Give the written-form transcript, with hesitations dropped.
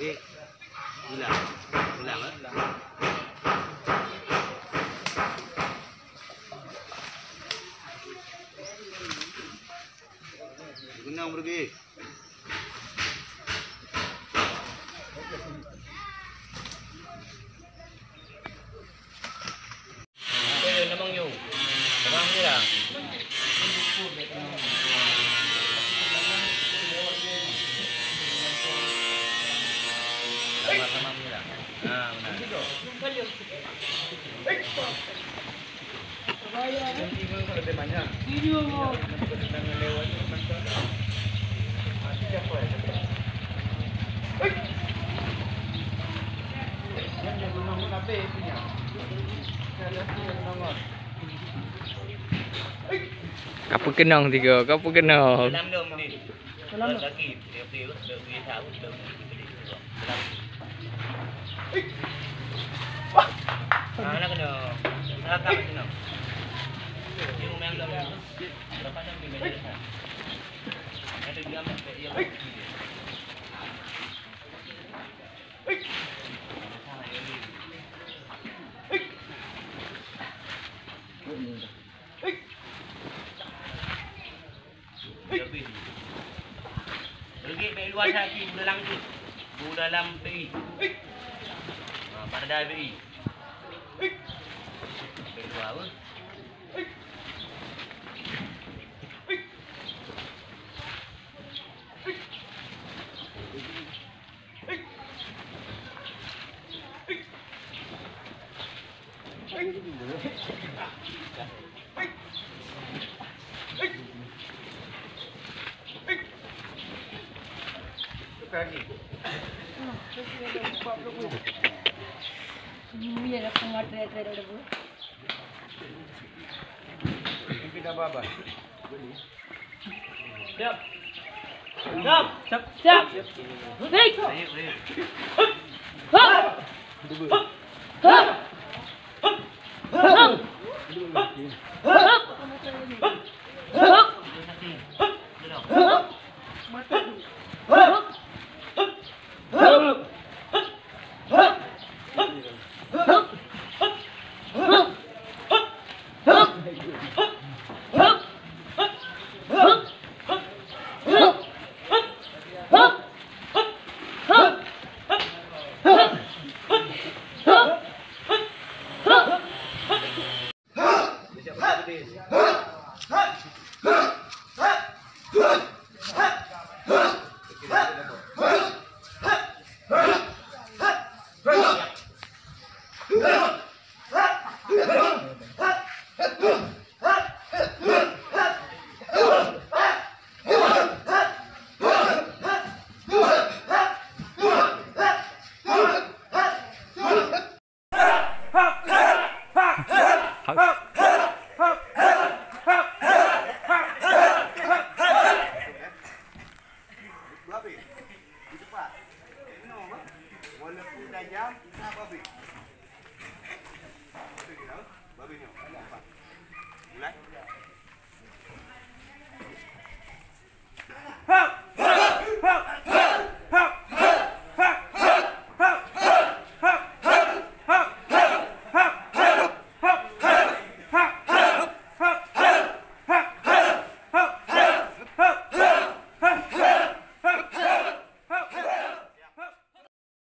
Ulang. Ulang ah. Gunang pergi. Ayun namang yung. Namang nila. Sama-sama nila. Ah, benar. Yung tinggal kalau temanya. Video mo. Sedang lewat macam. Siapa ya? Yang jago nomor apa punya? Nomor. Apa kenang tiga? Apa kenang? Dalam dom ni. Dalam lagi. Dia tahu dalam. Ah, nak kena. Rakam kena. Dia memang dalam. Berapa jam di meja? Ada dia sampai dia. Pergi baik luar lagi dalam tu. Dalam PI. Pada dah PI. Baik luar apa? Lagi. Biar aku matret ada bu. Mungkin apa? Siap. Siap. Siap. Baik. Hop. Hop. Hop. Hop.